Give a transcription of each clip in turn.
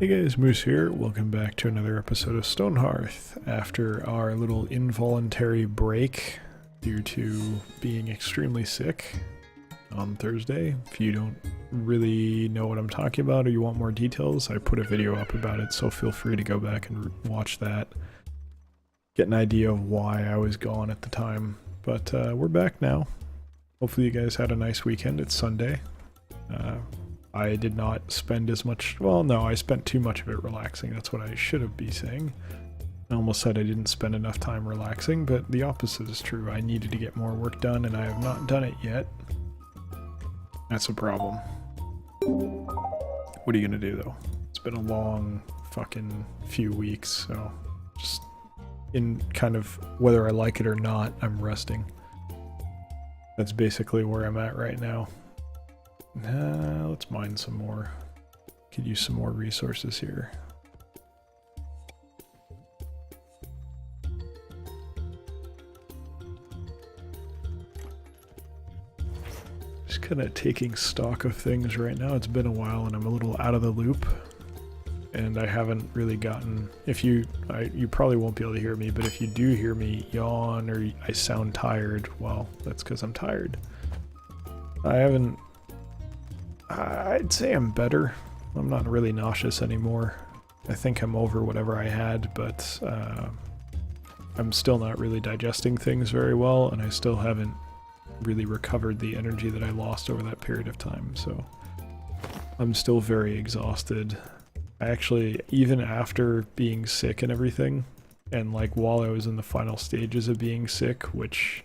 Hey guys, Moose here. Welcome back to another episode of Stonehearth. After our little involuntary break due to being extremely sick on Thursday. If you don't really know what I'm talking about or you want more details, I put a video up about it, so feel free to go back and watch that. Get an idea of why I was gone at the time. But we're back now. Hopefully you guys had a nice weekend. It's Sunday. I did not spend as much, well no, I spent too much of it relaxing. That's what I should have been saying. I almost said I didn't spend enough time relaxing, but the opposite is true. I needed to get more work done and I have not done it yet. That's a problem. What are you gonna do though? It's been a long fucking few weeks, so just in kind of whether I like it or not, I'm resting. That's basically where I'm at right now. Let's mine some more. Could use some more resources here. Just kind of taking stock of things right now. It's been a while and I'm a little out of the loop. And I haven't really gotten, you probably won't be able to hear me, but if you do hear me yawn or I sound tired, well, that's because I'm tired. I'd say I'm better. I'm not really nauseous anymore. I think I'm over whatever I had, but I'm still not really digesting things very well, and I still haven't really recovered the energy that I lost over that period of time, so I'm still very exhausted. I actually, even after being sick and everything, and like while I was in the final stages of being sick, which,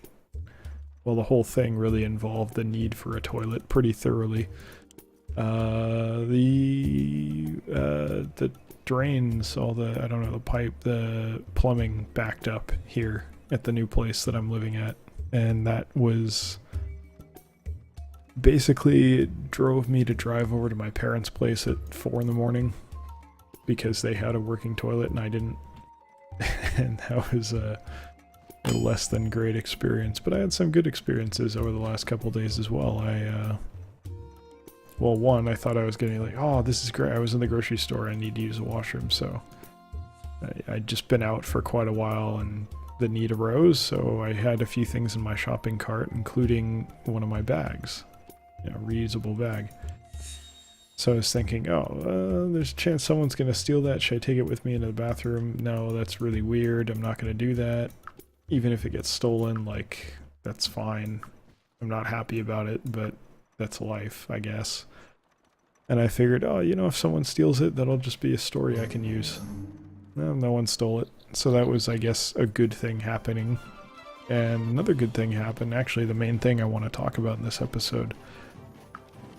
well, the whole thing really involved the need for a toilet pretty thoroughly. The drains, all the, I don't know, the pipe, the plumbing backed up here at the new place that I'm living at. And that was basically, it drove me to drive over to my parents' place at 4 in the morning because they had a working toilet and I didn't. And that was a less than great experience, but I had some good experiences over the last couple days as well. Well, one, I thought I was getting like, oh, this is great. I was in the grocery store. I need to use a washroom. So I'd just been out for quite a while and the need arose. So I had a few things in my shopping cart, including one of my bags, reusable bag. So I was thinking, oh, there's a chance someone's going to steal that. Should I take it with me into the bathroom? No, that's really weird. I'm not going to do that. Even if it gets stolen, like, that's fine. I'm not happy about it, but that's life, I guess. And I figured, oh, if someone steals it, that'll just be a story I can use. Well, no one stole it. So that was, I guess, a good thing happening. And another good thing happened, actually the main thing I want to talk about in this episode.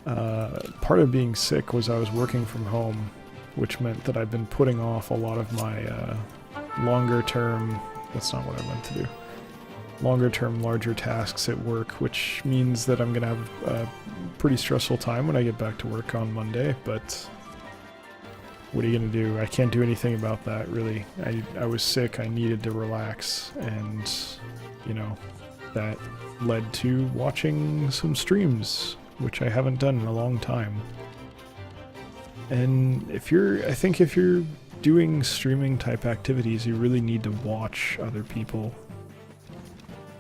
Part of being sick was I was working from home, which meant that I've been putting off a lot of my longer term, that's not what I meant to do, longer term, larger tasks at work, which means that I'm going to have a pretty stressful time when I get back to work on Monday, but what are you going to do? I can't do anything about that, really. I was sick, I needed to relax, and, that led to watching some streams, which I haven't done in a long time. And I think if you're doing streaming type activities, you really need to watch other people.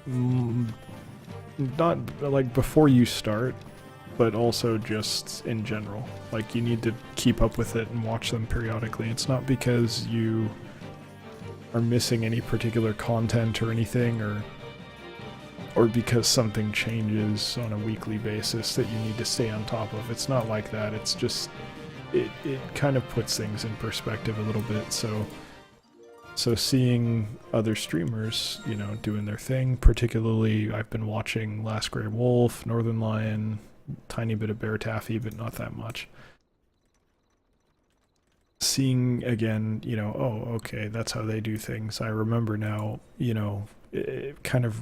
Not like before you start, but also just in general. Like, you need to keep up with it and watch them periodically. It's not because you are missing any particular content or anything, or because something changes on a weekly basis that you need to stay on top of. It's not like that. It's just, it kind of puts things in perspective a little bit. So seeing other streamers, doing their thing, particularly I've been watching Last Grey Wolf, Northern Lion, tiny bit of Bear Taffy, but not that much. Seeing again, oh, okay, that's how they do things. I remember now, it kind of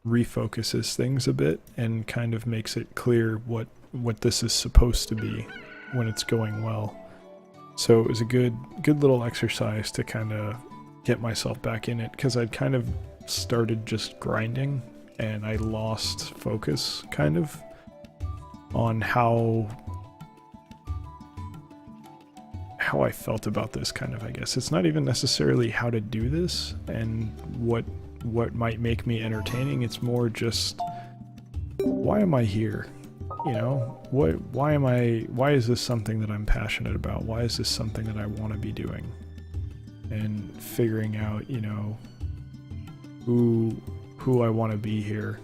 refocuses things a bit and kind of makes it clear what this is supposed to be when it's going well. So it was a good little exercise to kind of get myself back in it, because I'd kind of started just grinding and I lost focus kind of on how how I felt about this, kind of, I guess. It's not even necessarily how to do this and what might make me entertaining. It's more just, why am I here? You know, why is this something that I'm passionate about? Why is this something that I want to be doing? And figuring out, you know, who I want to be here.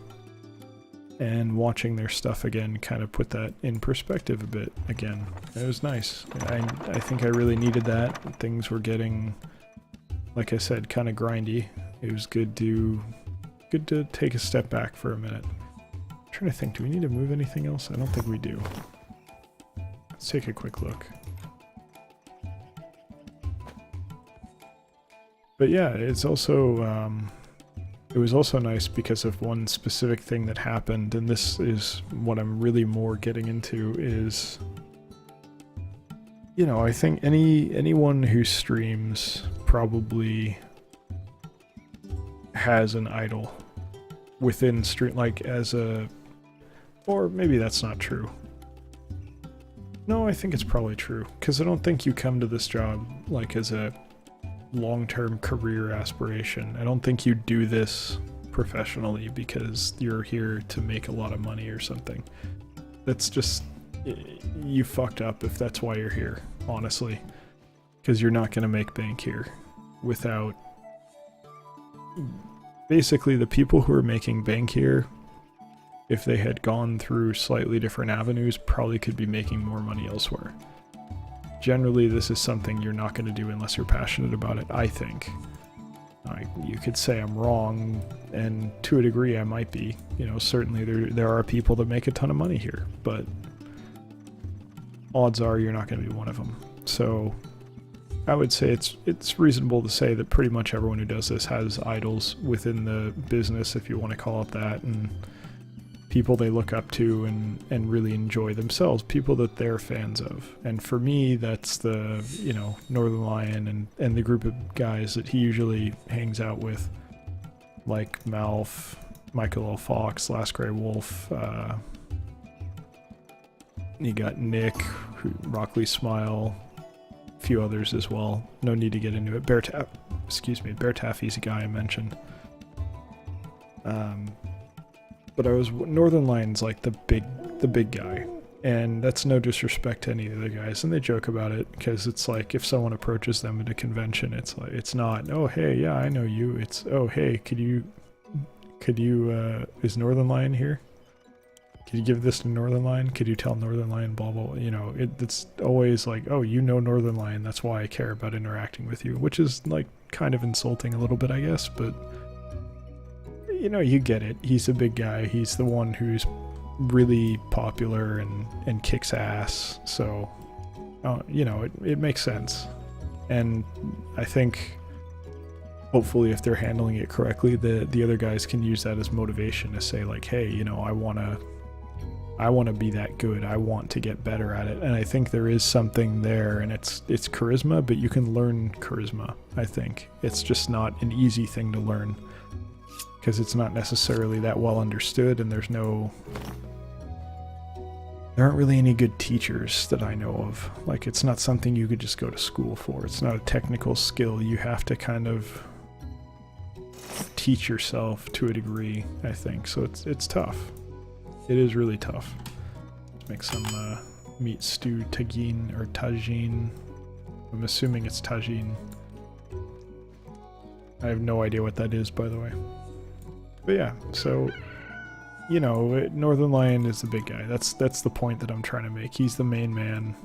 And watching their stuff again kind of put that in perspective a bit again. It was nice. I think I really needed that. Things were getting, like I said, kind of grindy. It was good to take a step back for a minute. I'm trying to think, do we need to move anything else? I don't think we do. Let's take a quick look. But yeah, it's also it was also nice because of one specific thing that happened, and this is what I'm really more getting into is, you know, I think anyone who streams probably has an idol within stream, like as a, or maybe that's not true. No, I think it's probably true, because I don't think you come to this job like as a long-term career aspiration. I don't think you do this professionally because you're here to make a lot of money or something. That's just, you fucked up if that's why you're here, honestly, because you're not going to make bank here without, basically the people who are making bank here, if they had gone through slightly different avenues, probably could be making more money elsewhere. Generally, this is something you're not going to do unless you're passionate about it, I think. You could say I'm wrong, and to a degree I might be. You know, certainly there are people that make a ton of money here, but odds are you're not going to be one of them. So I would say it's reasonable to say that pretty much everyone who does this has idols within the business, if you want to call it that, and people they look up to and really enjoy themselves, people that they're fans of. And for me, that's the, you know, Northern Lion and the group of guys that he usually hangs out with, like Malf, Michael L. Fox, Last Grey Wolf, you got Nick, Rockley Smile, a few others as well. No need to get into it. Bear Taffy's a guy I mentioned. But Northern Lion's like the big guy, and that's no disrespect to any of the other guys, and they joke about it because it's like if someone approaches them at a convention, it's like, it's not, oh hey, yeah, I know you, it's, oh hey, could you is Northern Lion here? Could you give this to Northern Lion? Could you tell Northern Lion blah blah blah? You know, it's always like, oh, you know Northern Lion, that's why I care about interacting with you, which is like kind of insulting a little bit, I guess, but you know, you get it. He's a big guy. He's the one who's really popular and kicks ass. So, you know, it makes sense. And I think hopefully if they're handling it correctly, the other guys can use that as motivation to say like, hey, you know, I want to be that good. I want to get better at it. And I think there is something there, and it's charisma, but you can learn charisma, I think. It's just not an easy thing to learn, because it's not necessarily that well understood, and there aren't really any good teachers that I know of. Like, it's not something you could just go to school for. It's not a technical skill. You have to kind of teach yourself to a degree, I think. So it's tough. It is really tough. Let's make some meat stew tagine or tagine. I'm assuming it's tagine. I have no idea what that is, by the way. But yeah, so, you know, Northern Lion is the big guy. That's the point that I'm trying to make. He's the main man,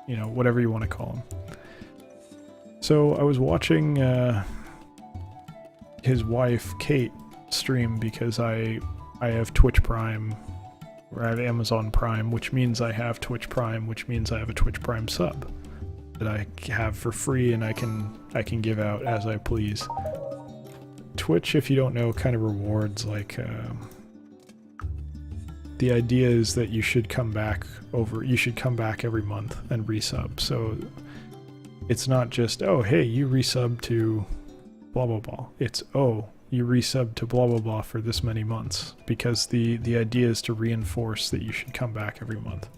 you know, whatever you want to call him. So I was watching his wife, Kate, stream because I have Twitch Prime, or I have Amazon Prime, which means I have Twitch Prime, which means I have a Twitch Prime sub that I have for free and I can give out as I please. Twitch, if you don't know, kind of rewards, like, the idea is that you should come back every month and resub. So it's not just, oh, hey, you resub to blah, blah, blah. It's, oh, you resub to blah, blah, blah for this many months, because the idea is to reinforce that you should come back every month.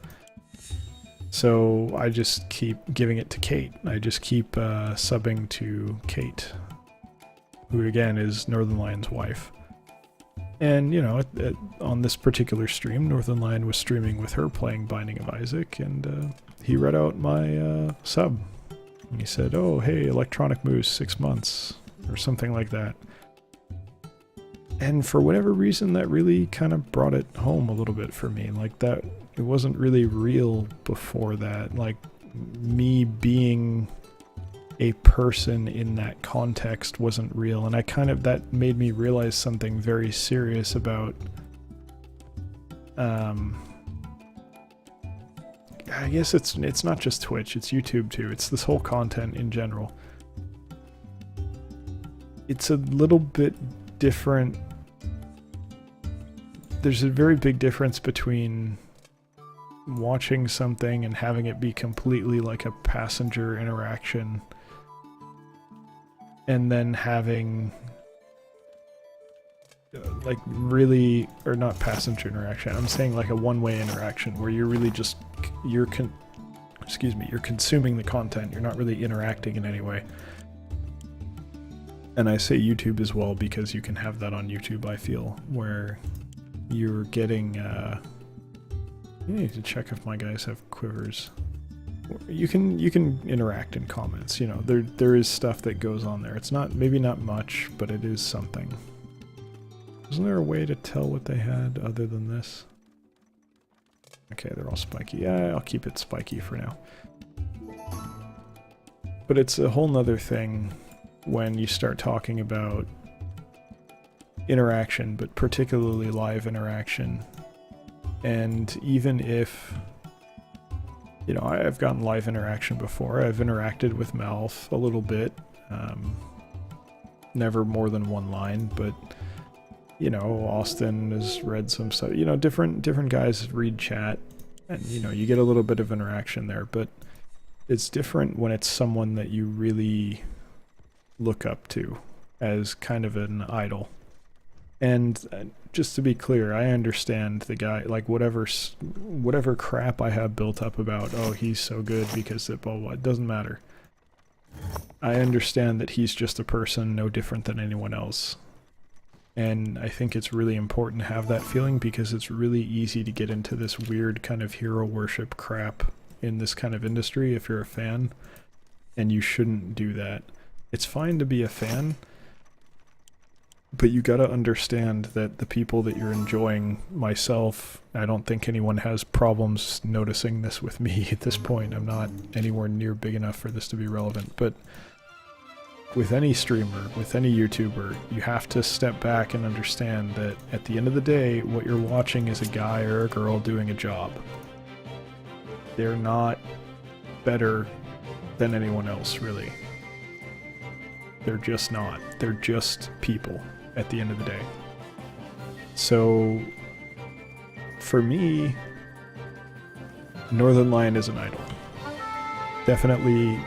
So I just keep giving it to Kate. I just keep subbing to Kate, who again is Northern Lion's wife. And, you know, on this particular stream, Northern Lion was streaming with her playing Binding of Isaac, and he read out my sub. And he said, oh, hey, Electronic Moose, 6 months, or something like that. And for whatever reason, that really kind of brought it home a little bit for me. Like, that, it wasn't really real before that. Like, me being a person in that context wasn't real. And that made me realize something very serious about, I guess it's not just Twitch, it's YouTube too. It's this whole content in general. It's a little bit different. There's a very big difference between watching something and having it be completely like a passenger interaction, and then having like really, or not passenger interaction, I'm saying like a one-way interaction where you're really just, you're consuming the content, you're not really interacting in any way. And I say YouTube as well because you can have that on YouTube, I feel, where you're getting, you need to check if my guys have quivers. You can interact in comments, you know, there is stuff that goes on there. It's not, maybe not much, but it is something. Wasn't there a way to tell what they had other than this? Okay, they're all spiky. Yeah, I'll keep it spiky for now. But it's a whole nother thing when you start talking about interaction, but particularly live interaction. And even if, you know, I've gotten live interaction before. I've interacted with Malf a little bit. Never more than one line, but, you know, Austin has read some stuff. You know, different guys read chat, and, you know, you get a little bit of interaction there, but it's different when it's someone that you really look up to as kind of an idol. And just to be clear, I understand the guy, like whatever crap I have built up about, oh, he's so good because it blah, blah, it doesn't matter. I understand that he's just a person no different than anyone else. And I think it's really important to have that feeling because it's really easy to get into this weird kind of hero worship crap in this kind of industry if you're a fan, and you shouldn't do that. It's fine to be a fan, but you gotta understand that the people that you're enjoying, myself, I don't think anyone has problems noticing this with me at this point. I'm not anywhere near big enough for this to be relevant, but with any streamer, with any YouTuber, you have to step back and understand that at the end of the day, what you're watching is a guy or a girl doing a job. They're not better than anyone else, really. They're just not. They're just people at the end of the day. So, for me, Northern Lion is an idol. Definitely,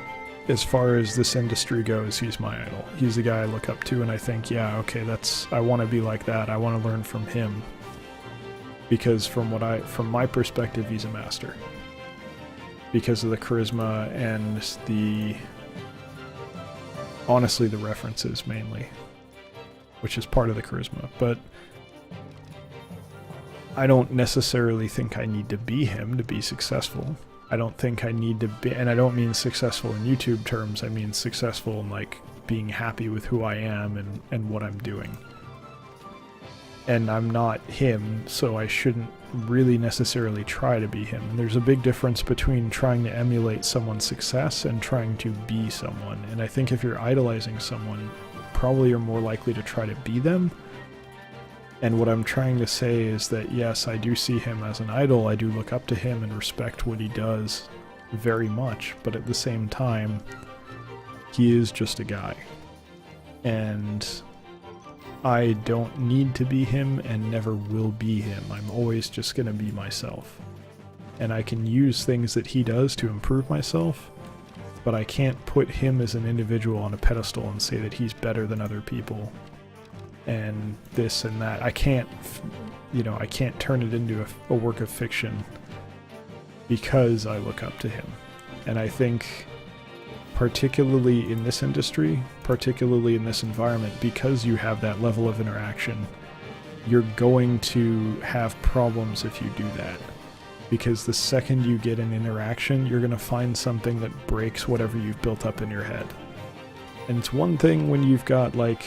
as far as this industry goes, he's my idol. He's the guy I look up to, and I think, yeah, okay, I want to be like that. I want to learn from him. Because from my perspective, he's a master. Because of the charisma and honestly, the references mainly, which is part of the charisma. But I don't necessarily think I need to be him to be successful. I don't think I need to be, and I don't mean successful in YouTube terms, I mean successful in like being happy with who I am and what I'm doing. And I'm not him, so I shouldn't really necessarily try to be him. And there's a big difference between trying to emulate someone's success and trying to be someone. And I think if you're idolizing someone, probably you're more likely to try to be them. And what I'm trying to say is that, yes, I do see him as an idol. I do look up to him and respect what he does very much. But at the same time, he is just a guy. And I don't need to be him and never will be him. I'm always just going to be myself. And I can use things that he does to improve myself, but I can't put him as an individual on a pedestal and say that he's better than other people and this and that. I can't, I can't turn it into a work of fiction because I look up to him. And I think particularly in this industry, particularly in this environment, because you have that level of interaction, you're going to have problems if you do that. Because the second you get an interaction, you're going to find something that breaks whatever you've built up in your head. And it's one thing when you've got like,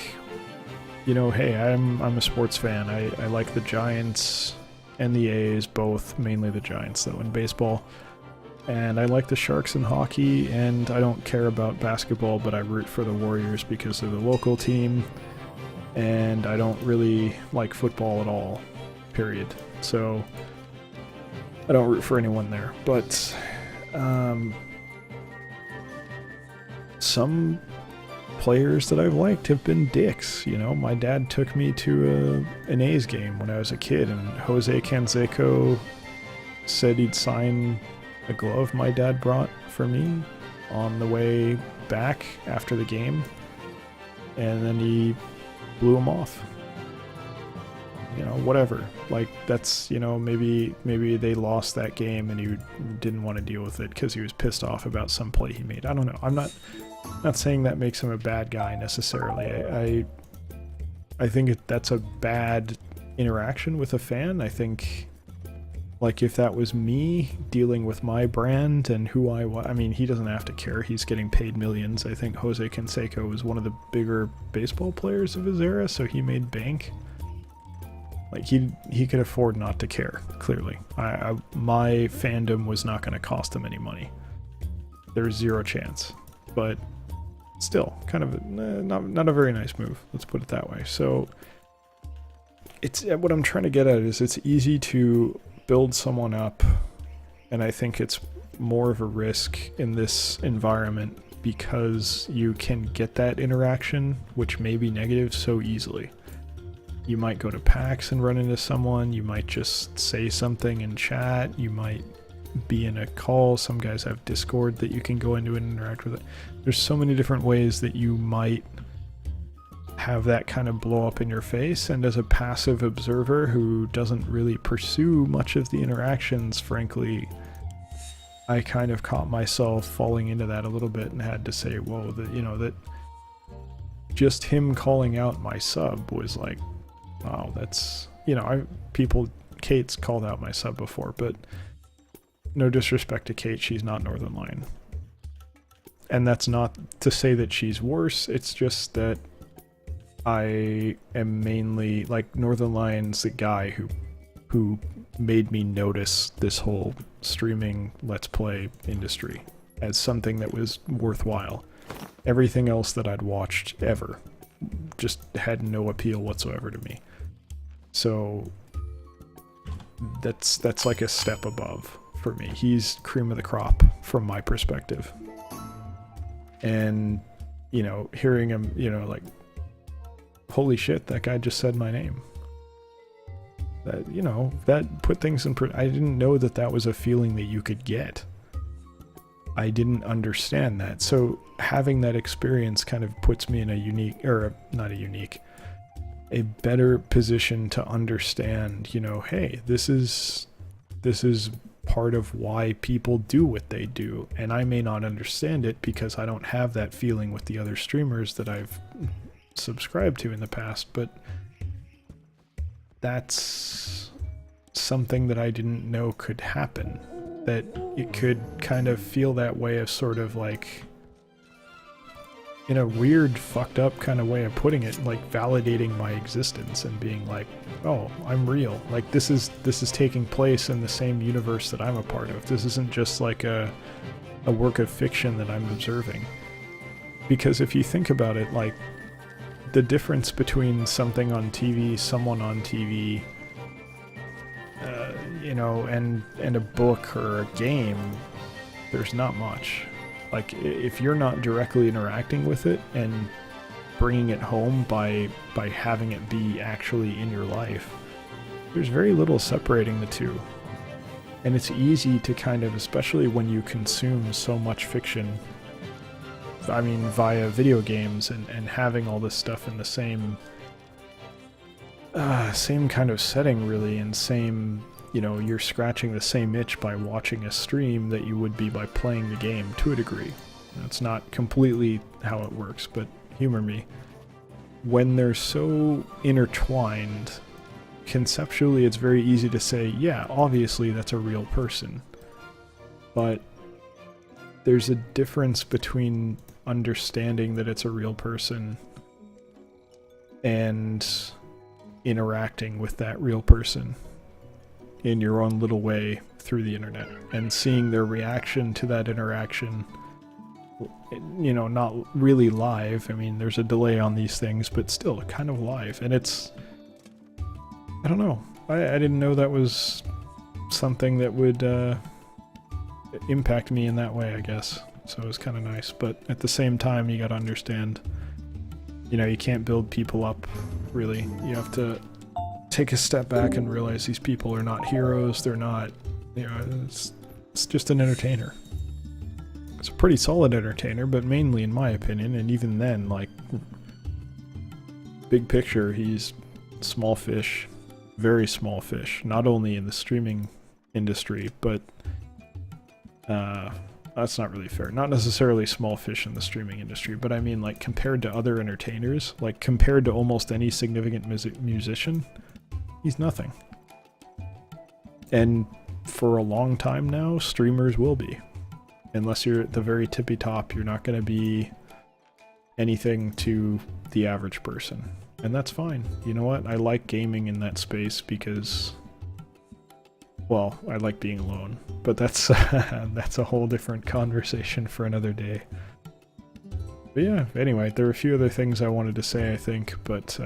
you know, hey, I'm a sports fan. I like the Giants and the A's, both, mainly the Giants though in baseball. And I like the Sharks in hockey, and I don't care about basketball, but I root for the Warriors because they're the local team. And I don't really like football at all, period. So I don't root for anyone there. But some players that I've liked have been dicks. You know, my dad took me to an A's game when I was a kid, and Jose Canseco said he'd sign a glove my dad brought for me on the way back after the game, and then he blew him off. You know, whatever. Like, that's, you know, maybe they lost that game and he didn't want to deal with it because he was pissed off about some play he made. I don't know. I'm not saying that makes him a bad guy necessarily. I think that's a bad interaction with a fan. I think, like, if that was me dealing with my brand and who I was, I mean, he doesn't have to care. He's getting paid millions. I think Jose Canseco was one of the bigger baseball players of his era, so he made bank. Like, he could afford not to care, clearly. My fandom was not going to cost him any money. There's zero chance. But still, kind of not a very nice move. Let's put it that way. So, it's what I'm trying to get at is it's easy to build someone up, and I think it's more of a risk in this environment because you can get that interaction, which may be negative, so easily. You might go to PAX and run into someone, you might just say something in chat, you might be in a call, some guys have Discord that you can go into and interact with it. There's so many different ways that you might have that kind of blow up in your face, and as a passive observer who doesn't really pursue much of the interactions, frankly, I kind of caught myself falling into that a little bit and had to say, whoa, that, you know, that just him calling out my sub was like, wow, that's, you know, Kate's called out my sub before, but no disrespect to Kate, she's not Northern Lion. And that's not to say that she's worse, it's just that I am mainly, like, Northern Lion's the guy who made me notice this whole streaming Let's Play industry as something that was worthwhile. Everything else that I'd watched ever just had no appeal whatsoever to me. So that's like a step above for me. He's cream of the crop from my perspective. And, you know, hearing him, you know, like, holy shit, that guy just said my name. That, you know, that put things in... I didn't know that that was a feeling that you could get. I didn't understand that. So having that experience kind of puts me in a unique, or not a unique, a better position to understand, you know, hey, this is part of why people do what they do. And I may not understand it because I don't have that feeling with the other streamers that I've subscribed to in the past, but that's something that I didn't know could happen. That it could kind of feel that way of sort of like, in a weird, fucked up kind of way of putting it, like validating my existence and being like, oh, I'm real. Like, this is taking place in the same universe that I'm a part of. This isn't just like a work of fiction that I'm observing. Because if you think about it, like, the difference between something on TV, someone on TV, you know, and a book or a game, there's not much. Like, if you're not directly interacting with it and bringing it home by having it be actually in your life, there's very little separating the two. And it's easy to kind of, especially when you consume so much fiction, I mean, via video games and having all this stuff in the same kind of setting, really, and same you know, you're scratching the same itch by watching a stream that you would be by playing the game to a degree. That's not completely how it works, but humor me. When they're so intertwined, conceptually it's very easy to say, yeah, obviously that's a real person. But there's a difference between understanding that it's a real person and interacting with that real person in your own little way through the internet and seeing their reaction to that interaction, you know, not really live. I mean, there's a delay on these things, but still kind of live. And it's, I don't know, I didn't know that was something that would impact me in that way, I guess. So it was kind of nice, but at the same time, you gotta understand, you know, you can't build people up, really. You have to take a step back and realize these people are not heroes, they're not, you know, it's just an entertainer. It's a pretty solid entertainer, but mainly in my opinion, and even then, like, big picture, he's small fish, very small fish, not only in the streaming industry, but that's not really fair. Not necessarily small fish in the streaming industry, but I mean, like, compared to other entertainers, like compared to almost any significant musician, he's nothing. And for a long time now, streamers will be. Unless you're at the very tippy top, you're not going to be anything to the average person. And that's fine. You know what? I like gaming in that space because, well, I like being alone. But that's that's a whole different conversation for another day. But yeah, anyway, there are a few other things I wanted to say, I think, but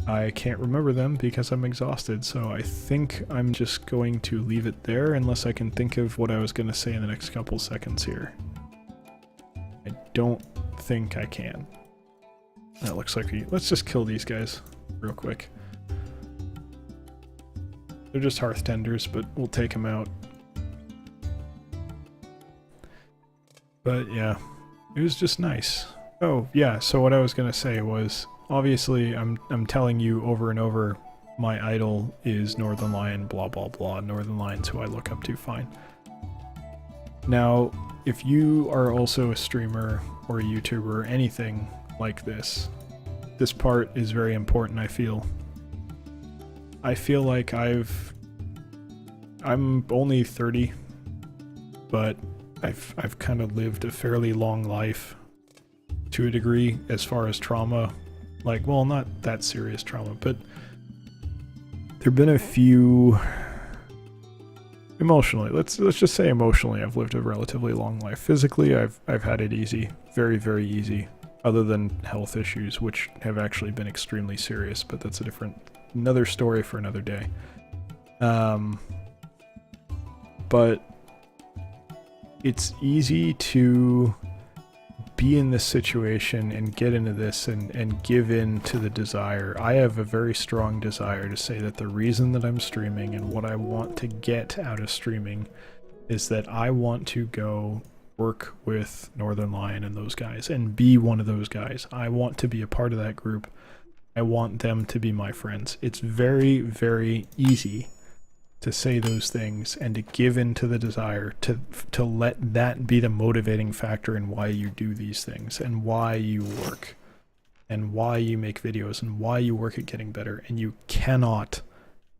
I can't remember them because I'm exhausted, so I think I'm just going to leave it there unless I can think of what I was going to say in the next couple seconds here. I don't think I can. That looks like let's just kill these guys real quick. They're just hearth tenders, but we'll take them out. But yeah, it was just nice. Oh yeah, so what I was going to say was, obviously, I'm telling you over and over, my idol is Northern Lion, blah blah blah. Northern Lion's who I look up to, fine. Now, if you are also a streamer or a YouTuber or anything like this, this part is very important, I feel. I feel like I'm only 30, but I've kind of lived a fairly long life to a degree as far as trauma. Like, well, not that serious trauma, but there've been a few emotionally. Let's just say emotionally, I've lived a relatively long life. Physically, I've had it easy, very very easy, other than health issues, which have actually been extremely serious. But that's another story for another day. But it's easy to be in this situation and get into this and give in to the desire. I have a very strong desire to say that the reason that I'm streaming and what I want to get out of streaming is that I want to go work with Northern Lion and those guys and be one of those guys. I want to be a part of that group. I want them to be my friends. It's very, very easy to say those things and to give in to the desire, to let that be the motivating factor in why you do these things and why you work and why you make videos and why you work at getting better. And you cannot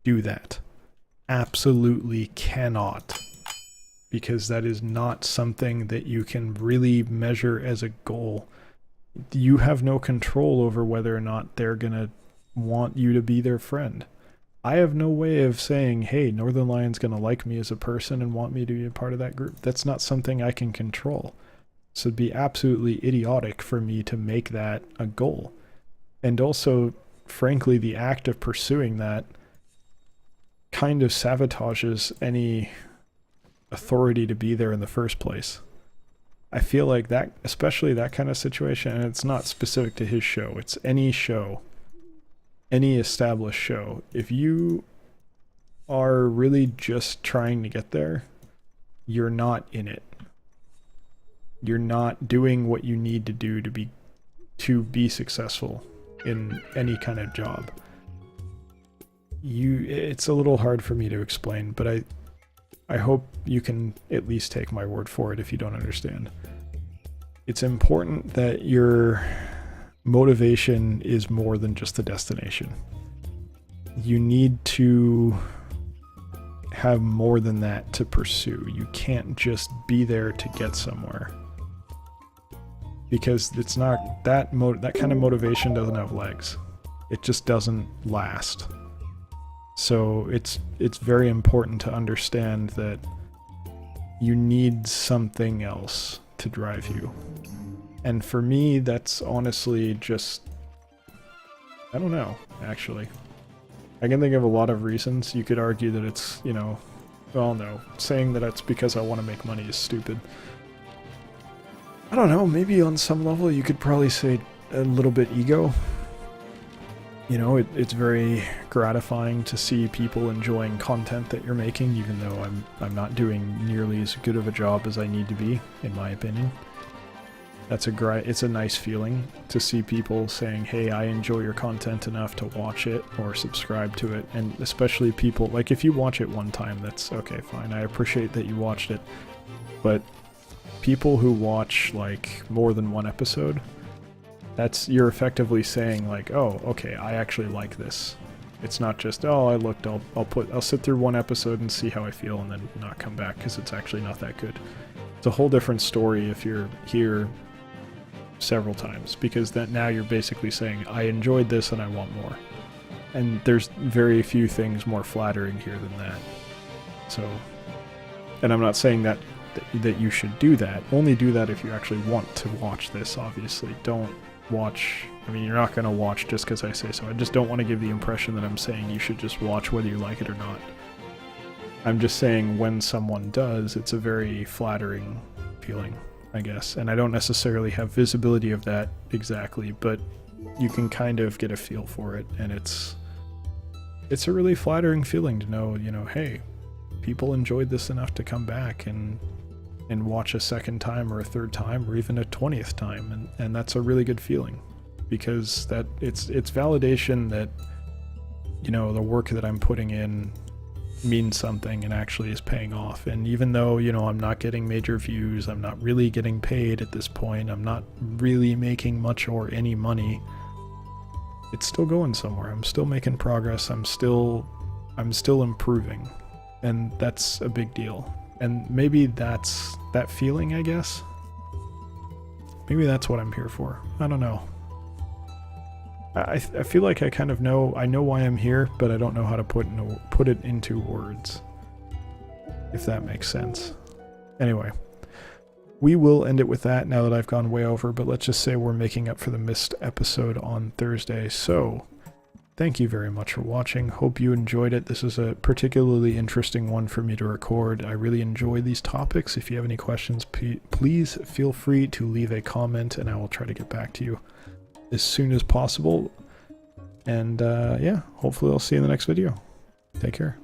do that. Absolutely cannot. Because that is not something that you can really measure as a goal. You have no control over whether or not they're gonna want you to be their friend. I have no way of saying, hey, Northern Lion's going to like me as a person and want me to be a part of that group. That's not something I can control. So it'd be absolutely idiotic for me to make that a goal. And also, frankly, the act of pursuing that kind of sabotages any authority to be there in the first place. I feel like that, especially that kind of situation, and it's not specific to his show, it's any show. Any established show, if you are really just trying to get there, you're not in it. You're not doing what you need to do to be successful in any kind of job. it's a little hard for me to explain, but I hope you can at least take my word for it if you don't understand. It's important that your motivation is more than just the destination. You need to have more than that to pursue. You can't just be there to get somewhere, because it's not that kind of motivation doesn't have legs. It just doesn't last. So it's very important to understand that you need something else to drive you. And for me, that's honestly just, I don't know, actually. I can think of a lot of reasons. You could argue that it's, well, no, saying that it's because I want to make money is stupid. I don't know, maybe on some level you could probably say a little bit ego. It's very gratifying to see people enjoying content that you're making, even though I'm not doing nearly as good of a job as I need to be, in my opinion. It's a nice feeling to see people saying, hey, I enjoy your content enough to watch it or subscribe to it. And especially people, like, if you watch it one time, that's okay, fine. I appreciate that you watched it. But people who watch, like, more than one episode, you're effectively saying, like, oh, okay, I actually like this. It's not just, oh, I looked, I'll sit through one episode and see how I feel and then not come back because it's actually not that good. It's a whole different story if you're here several times, because that now you're basically saying, I enjoyed this and I want more. And there's very few things more flattering here than that. So, and I'm not saying that you should do that. Only do that if you actually want to watch this, obviously. Don't watch, you're not going to watch just because I say so. I just don't want to give the impression that I'm saying you should just watch whether you like it or not. I'm just saying when someone does, it's a very flattering feeling, I guess. And I don't necessarily have visibility of that exactly, but you can kind of get a feel for it. And it's a really flattering feeling to know, hey, people enjoyed this enough to come back and watch a second time or a third time or even a 20th time. And that's a really good feeling, because that it's validation that, the work that I'm putting in means something and actually is paying off. And even though, I'm not getting major views, I'm not really getting paid at this point, I'm not really making much or any money, it's still going somewhere. I'm still making progress. I'm still improving. And that's a big deal. And maybe that's that feeling, I guess. Maybe that's what I'm here for. I don't know. I feel like I kind of know. I know why I'm here, but I don't know how to put it into words, if that makes sense. Anyway, we will end it with that now that I've gone way over, but let's just say we're making up for the missed episode on Thursday. So thank you very much for watching. Hope you enjoyed it. This is a particularly interesting one for me to record. I really enjoy these topics. If you have any questions, please feel free to leave a comment and I will try to get back to you as soon as possible. And yeah, hopefully I'll see you in the next video. Take care.